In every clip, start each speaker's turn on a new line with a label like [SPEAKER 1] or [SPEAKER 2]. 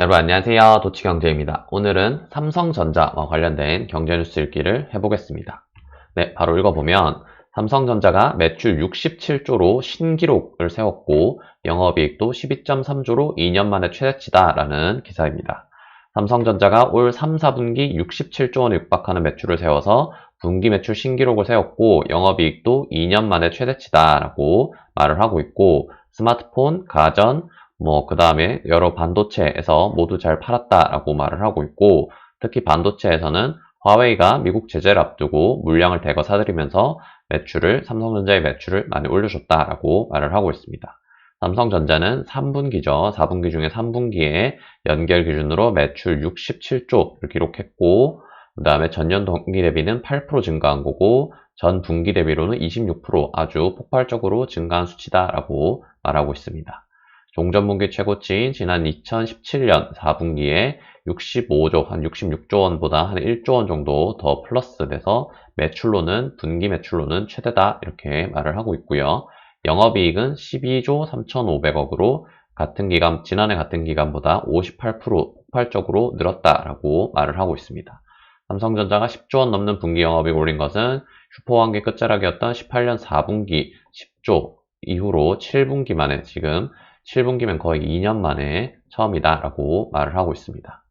[SPEAKER 1] 여러분 안녕하세요. 도치경제입니다. 오늘은 삼성전자와 관련된 경제뉴스 읽기를 해보겠습니다. 네, 바로 읽어보면 삼성전자가 매출 67조로 신기록을 세웠고 영업이익도 12.3조로 2년 만에 최대치다라는 기사입니다. 삼성전자가 올 3, 4분기 67조 원에 육박하는 매출을 세워서 분기 매출 신기록을 세웠고 영업이익도 2년 만에 최대치다라고 말을 하고 있고 스마트폰, 가전, 그 다음에 여러 반도체에서 모두 잘 팔았다라고 말을 하고 있고, 특히 반도체에서는 화웨이가 미국 제재를 앞두고 물량을 대거 사들이면서 삼성전자의 매출을 많이 올려줬다라고 말을 하고 있습니다. 삼성전자는 3분기죠. 4분기 중에 3분기에 연결 기준으로 매출 67조를 기록했고, 그 다음에 전년 동기 대비는 8% 증가한 거고, 전 분기 대비로는 26% 아주 폭발적으로 증가한 수치다라고 말하고 있습니다. 종전분기 최고치인 지난 2017년 4분기에 65조, 한 66조 원보다 한 1조 원 정도 더 플러스 돼서 분기 매출로는 최대다 이렇게 말을 하고 있고요. 영업이익은 12조 3,500억으로 지난해 같은 기간보다 58% 폭발적으로 늘었다라고 말을 하고 있습니다. 삼성전자가 10조 원 넘는 분기 영업이익 올린 것은 슈퍼환기 끝자락이었던 18년 4분기 10조 이후로 7분기 만에 지금 7분기면 거의 2년 만에 처음이다라고 말을 하고 있습니다.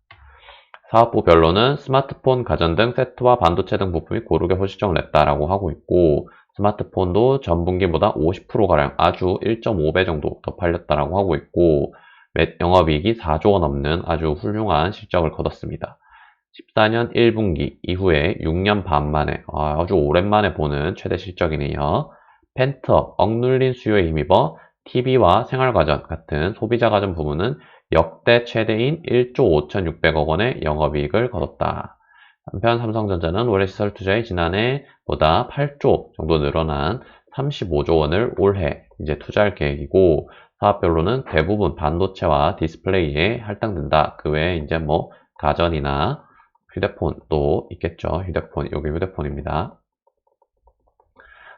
[SPEAKER 1] 사업부별로는 스마트폰, 가전 등 세트와 반도체 등 부품이 고르게 호실적을 냈다라고 하고 있고 스마트폰도 전분기보다 50%가량 아주 1.5배 정도 더 팔렸다라고 하고 있고 영업이익이 4조 원 넘는 아주 훌륭한 실적을 거뒀습니다. 14년 1분기 이후에 6년 반 만에 아주 오랜만에 보는 최대 실적이네요. 펜트업, 억눌린 수요에 힘입어 TV와 생활가전 같은 소비자 가전 부문은 역대 최대인 1조 5,600억 원의 영업이익을 거뒀다. 한편 삼성전자는 올해 시설 투자에 지난해보다 8조 정도 늘어난 35조 원을 올해 이제 투자할 계획이고 사업별로는 대부분 반도체와 디스플레이에 할당된다. 그 외에 이제 가전이나 휴대폰도 있겠죠. 여기 휴대폰입니다.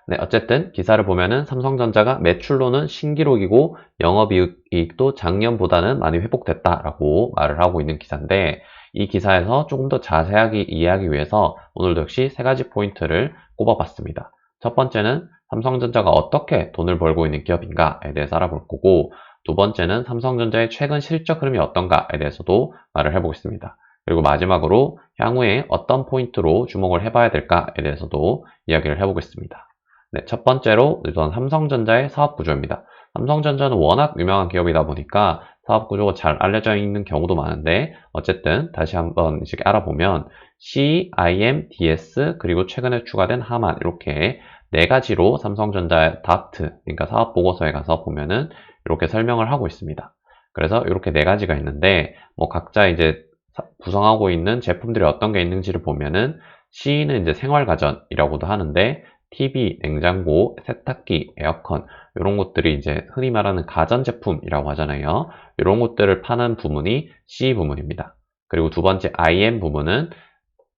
[SPEAKER 1] 네, 어쨌든 기사를 보면은 삼성전자가 매출로는 신기록이고 영업이익도 작년보다는 많이 회복됐다라고 말을 하고 있는 기사인데 이 기사에서 조금 더 자세하게 이해하기 위해서 오늘도 역시 세 가지 포인트를 꼽아봤습니다. 첫 번째는 삼성전자가 어떻게 돈을 벌고 있는 기업인가에 대해서 알아볼 거고 두 번째는 삼성전자의 최근 실적 흐름이 어떤가에 대해서도 말을 해보겠습니다. 그리고 마지막으로 향후에 어떤 포인트로 주목을 해봐야 될까에 대해서도 이야기를 해보겠습니다. 네, 첫 번째로 우선 삼성전자의 사업 구조입니다. 삼성전자는 워낙 유명한 기업이다 보니까 사업 구조가 잘 알려져 있는 경우도 많은데 어쨌든 다시 한번 이렇게 알아보면 C, IM, DS 그리고 최근에 추가된 하만 이렇게 네 가지로 삼성전자의 닥트 그러니까 사업 보고서에 가서 보면은 이렇게 설명을 하고 있습니다. 그래서 이렇게 네 가지가 있는데 각자 이제 구성하고 있는 제품들이 어떤 게 있는지를 보면은 C는 이제 생활가전이라고도 하는데 TV, 냉장고, 세탁기, 에어컨 이런 것들이 이제 흔히 말하는 가전제품이라고 하잖아요. 이런 것들을 파는 부문이 C 부문입니다. 그리고 두 번째 IM 부문은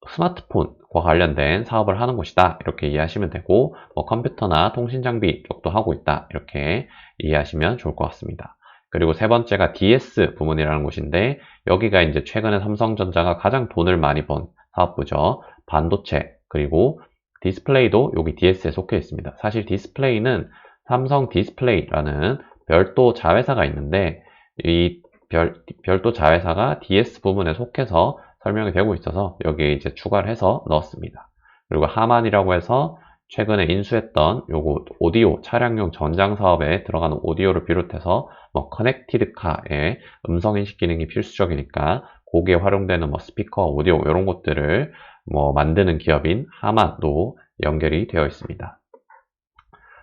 [SPEAKER 1] 스마트폰과 관련된 사업을 하는 곳이다. 이렇게 이해하시면 되고 컴퓨터나 통신장비 쪽도 하고 있다. 이렇게 이해하시면 좋을 것 같습니다. 그리고 세 번째가 DS 부문이라는 곳인데 여기가 이제 최근에 삼성전자가 가장 돈을 많이 번 사업부죠. 반도체 그리고 디스플레이도 여기 DS에 속해 있습니다. 사실 디스플레이는 삼성 디스플레이라는 별도 자회사가 있는데 이 별도 자회사가 DS 부문에 속해서 설명이 되고 있어서 여기에 이제 추가를 해서 넣었습니다. 그리고 하만이라고 해서 최근에 인수했던 요거 오디오 차량용 전장 사업에 들어가는 오디오를 비롯해서 커넥티드 카에 음성 인식 기능이 필수적이니까 거기에 활용되는 스피커, 오디오 이런 것들을 만드는 기업인 하만도 연결이 되어 있습니다.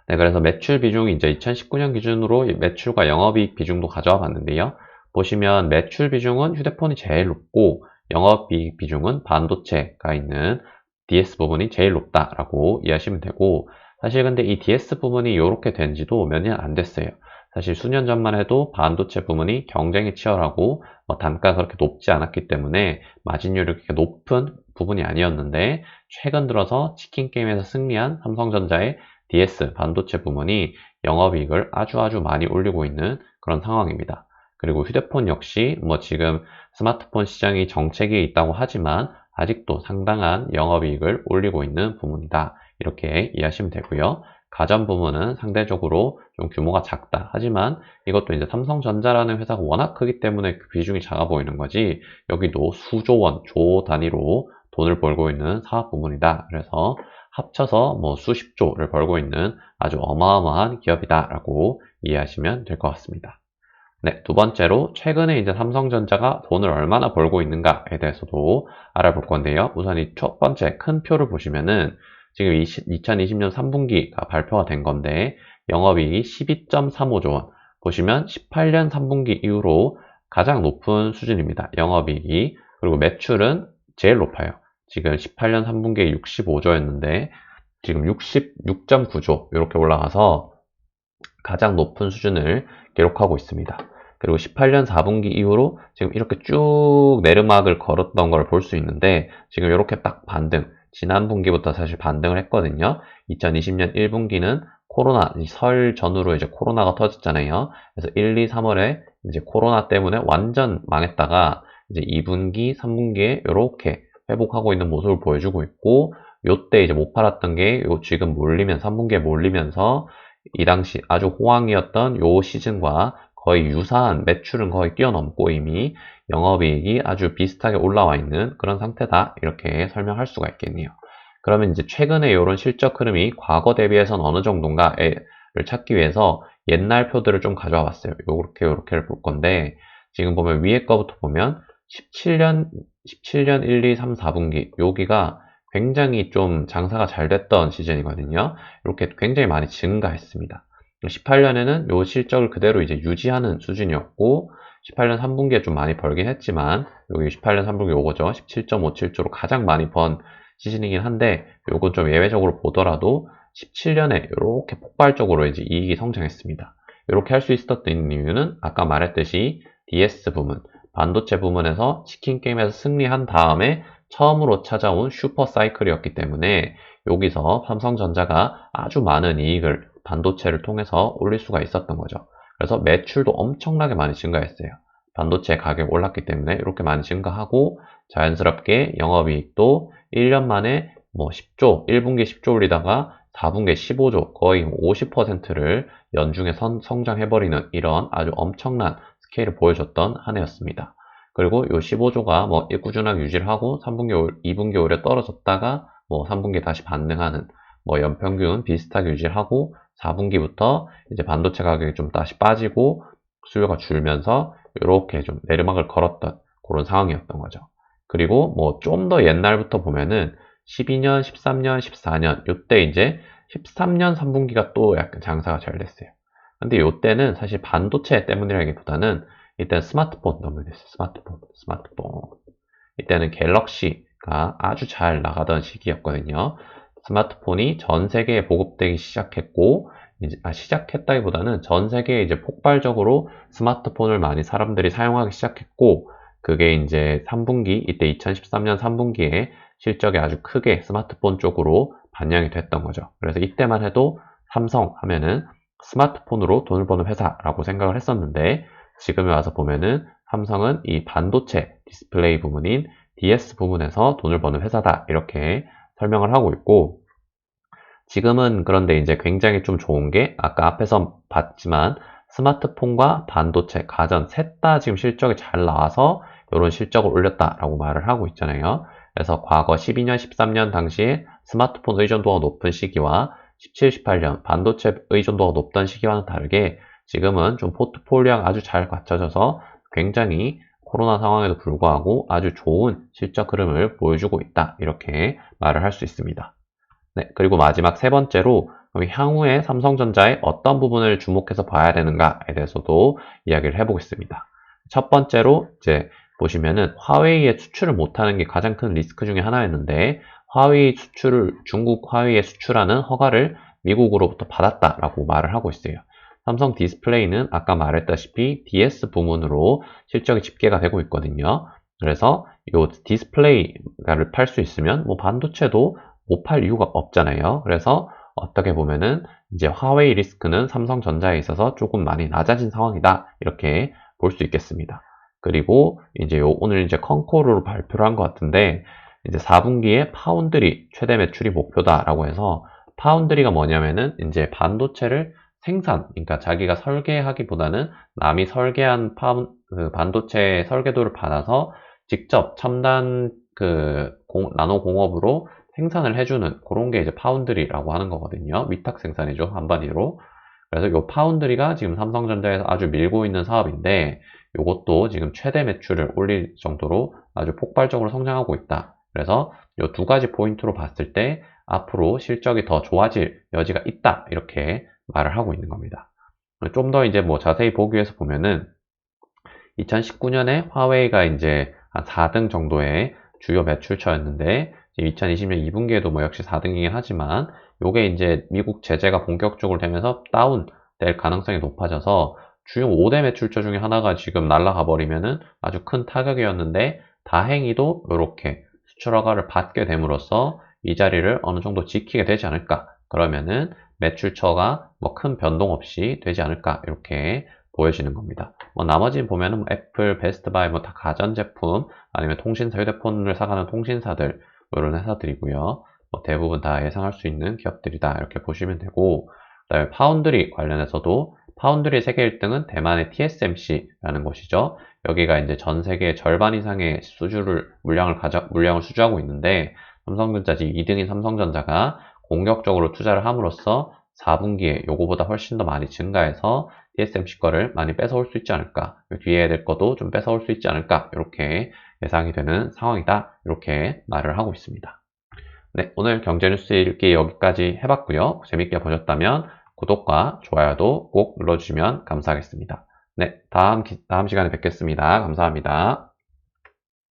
[SPEAKER 1] 네, 그래서 매출 비중이 이제 2019년 기준으로 매출과 영업이익 비중도 가져와 봤는데요. 보시면 매출 비중은 휴대폰이 제일 높고 영업이익 비중은 반도체가 있는 DS 부분이 제일 높다라고 이해하시면 되고 사실 근데 이 DS 부분이 이렇게 된 지도 몇 년 안 됐어요. 사실 수년 전만 해도 반도체 부분이 경쟁이 치열하고 단가가 그렇게 높지 않았기 때문에 마진율이 그렇게 높은 부분이 아니었는데 최근 들어서 치킨 게임에서 승리한 삼성전자의 DS 반도체 부문이 영업이익을 아주 많이 올리고 있는 그런 상황입니다. 그리고 휴대폰 역시 뭐 지금 스마트폰 시장이 정체기에 있다고 하지만 아직도 상당한 영업이익을 올리고 있는 부문이다. 이렇게 이해하시면 되고요. 가전 부문은 상대적으로 좀 규모가 작다. 하지만 이것도 이제 삼성전자라는 회사가 워낙 크기 때문에 그 비중이 작아 보이는 거지, 여기도 수조 원, 조 단위로 돈을 벌고 있는 사업 부문이다. 그래서 합쳐서 뭐 수십조를 벌고 있는 아주 어마어마한 기업이다라고 이해하시면 될 것 같습니다. 네, 두 번째로 최근에 이제 삼성전자가 돈을 얼마나 벌고 있는가에 대해서도 알아볼 건데요. 우선 이 첫 번째 큰 표를 보시면은 지금 2020년 3분기가 발표가 된 건데 영업이익이 12.35조 원. 보시면 18년 3분기 이후로 가장 높은 수준입니다. 영업이익이. 그리고 매출은 제일 높아요. 지금 18년 3분기에 65조였는데 지금 66.9조 이렇게 올라가서 가장 높은 수준을 기록하고 있습니다. 그리고 18년 4분기 이후로 지금 이렇게 쭉 내리막을 걸었던 걸 볼 수 있는데 지금 이렇게 딱 반등, 지난 분기부터 사실 반등을 했거든요. 2020년 1분기는 코로나, 설 전후로 이제 코로나가 터졌잖아요. 그래서 1, 2, 3월에 이제 코로나 때문에 완전 망했다가 이제 2분기, 3분기에 이렇게 회복하고 있는 모습을 보여주고 있고, 요때 이제 못 팔았던 게 요 지금 몰리면 3분기에 몰리면서 이 당시 아주 호황이었던 요 시즌과 거의 유사한, 매출은 거의 뛰어넘고 이미 영업이익이 아주 비슷하게 올라와 있는 그런 상태다. 이렇게 설명할 수가 있겠네요. 그러면 이제 최근에 이런 실적 흐름이 과거 대비해서는 어느 정도인가를 찾기 위해서 옛날 표들을 좀 가져와 봤어요. 요렇게를 볼 건데, 지금 보면 위에 거부터 보면 17년 1, 2, 3, 4분기 여기가 굉장히 좀 장사가 잘 됐던 시즌이거든요. 이렇게 굉장히 많이 증가했습니다. 18년에는 요 실적을 그대로 이제 유지하는 수준이었고, 18년 3분기에 좀 많이 벌긴 했지만, 여기 18년 3분기 요거죠. 17.57조로 가장 많이 번 시즌이긴 한데, 요건 좀 예외적으로 보더라도 17년에 이렇게 폭발적으로 이제 이익이 성장했습니다. 이렇게 할 수 있었던 이유는 아까 말했듯이 DS 부문, 반도체 부문에서 치킨 게임에서 승리한 다음에 처음으로 찾아온 슈퍼 사이클이었기 때문에 여기서 삼성전자가 아주 많은 이익을 반도체를 통해서 올릴 수가 있었던 거죠. 그래서 매출도 엄청나게 많이 증가했어요. 반도체 가격이 올랐기 때문에 이렇게 많이 증가하고, 자연스럽게 영업이익도 1년 만에 뭐 10조, 1분기 10조 올리다가 4분기 15조, 거의 50%를 연중에 성장해버리는 이런 아주 엄청난 스케일을 보여줬던 한 해였습니다. 그리고 요 15조가 뭐 꾸준하게 유지를 하고 3분기, 2분기 오히려 떨어졌다가 뭐 3분기 다시 반등하는, 뭐 연평균 비슷하게 유지를 하고 4분기부터 이제 반도체 가격이 좀 다시 빠지고 수요가 줄면서 이렇게 좀 내리막을 걸었던 그런 상황이었던 거죠. 그리고 뭐 좀 더 옛날부터 보면은 12년, 13년, 14년 요때 이제 13년 3분기가 또 약간 장사가 잘 됐어요. 근데 요때는 사실 반도체 때문이라기보다는 이때는 스마트폰 너무 됐어요. 스마트폰. 이때는 갤럭시가 아주 잘 나가던 시기였거든요. 스마트폰이 전 세계에 보급되기 시작했고, 시작했다기보다는 전 세계에 이제 폭발적으로 스마트폰을 많이 사람들이 사용하기 시작했고, 그게 이제 3분기, 이때 2013년 3분기에 실적이 아주 크게 스마트폰 쪽으로 반영이 됐던 거죠. 그래서 이때만 해도 삼성 하면은 스마트폰으로 돈을 버는 회사라고 생각을 했었는데, 지금에 와서 보면은 삼성은 이 반도체 디스플레이 부문인 DS 부문에서 돈을 버는 회사다. 이렇게 설명을 하고 있고, 지금은 그런데 이제 굉장히 좀 좋은 게 아까 앞에서 봤지만 스마트폰과 반도체, 가전 셋 다 지금 실적이 잘 나와서 이런 실적을 올렸다라고 말을 하고 있잖아요. 그래서 과거 12년, 13년 당시에 스마트폰 의존도가 높은 시기와 17, 18년 반도체 의존도가 높던 시기와는 다르게 지금은 좀 포트폴리오가 아주 잘 갖춰져서 굉장히 코로나 상황에도 불구하고 아주 좋은 실적 흐름을 보여주고 있다. 이렇게 말을 할 수 있습니다. 네, 그리고 마지막 세 번째로 향후에 삼성전자의 어떤 부분을 주목해서 봐야 되는가에 대해서도 이야기를 해보겠습니다. 첫 번째로 이제 보시면은 화웨이에 수출을 못하는 게 가장 큰 리스크 중에 하나였는데, 중국 화웨이에 수출하는 허가를 미국으로부터 받았다라고 말을 하고 있어요. 삼성 디스플레이는 아까 말했다시피 DS 부문으로 실적이 집계가 되고 있거든요. 그래서 이 디스플레이를 팔 수 있으면 뭐 반도체도 못 팔 이유가 없잖아요. 그래서 어떻게 보면은 이제 화웨이 리스크는 삼성전자에 있어서 조금 많이 낮아진 상황이다. 이렇게 볼 수 있겠습니다. 그리고 이제 오늘 이제 컨코르로 발표를 한 것 같은데 이제 4분기에 파운드리 최대 매출이 목표다라고 해서 파운드리가 뭐냐면은 이제 반도체를 그러니까 자기가 설계하기보다는 남이 설계한 그 반도체 설계도를 받아서 직접 첨단 나노 공업으로 생산을 해주는 그런 게 이제 파운드리라고 하는 거거든요. 위탁 생산이죠. 한마디로. 그래서 이 파운드리가 지금 삼성전자에서 아주 밀고 있는 사업인데 이것도 지금 최대 매출을 올릴 정도로 아주 폭발적으로 성장하고 있다. 그래서 이 두 가지 포인트로 봤을 때 앞으로 실적이 더 좋아질 여지가 있다. 이렇게 말을 하고 있는 겁니다. 좀 더 이제 뭐 자세히 보기 위해서 보면은 2019년에 화웨이가 이제 한 4등 정도의 주요 매출처였는데 2020년 2분기에도 뭐 역시 4등이긴 하지만 요게 이제 미국 제재가 본격적으로 되면서 다운될 가능성이 높아져서 주요 5대 매출처 중에 하나가 지금 날아가 버리면은 아주 큰 타격이었는데 다행히도 이렇게 수출 허가를 받게 됨으로써 이 자리를 어느 정도 지키게 되지 않을까. 그러면은 매출처가 뭐 큰 변동 없이 되지 않을까 이렇게 보여지는 겁니다. 뭐 나머지는 보면은 뭐 애플, 베스트바이 뭐 다 가전제품 아니면 통신사, 휴대폰을 사가는 통신사들 뭐 이런 회사들이고요. 뭐 대부분 다 예상할 수 있는 기업들이다 이렇게 보시면 되고 그다음에 파운드리 관련해서도 파운드리 세계 1등은 대만의 TSMC라는 곳이죠. 여기가 이제 전 세계 절반 이상의 물량을 수주하고 있는데 삼성전자 2등인 삼성전자가 공격적으로 투자를 함으로써 4분기에 요거보다 훨씬 더 많이 증가해서 TSMC 거를 많이 뺏어올 수 있지 않을까. 뒤에 될 것도 좀 뺏어올 수 있지 않을까. 이렇게 예상이 되는 상황이다. 이렇게 말을 하고 있습니다. 네, 오늘 경제뉴스 읽기 여기까지 해봤고요. 재밌게 보셨다면 구독과 좋아요도 꼭 눌러주시면 감사하겠습니다. 네, 다음 시간에 뵙겠습니다. 감사합니다.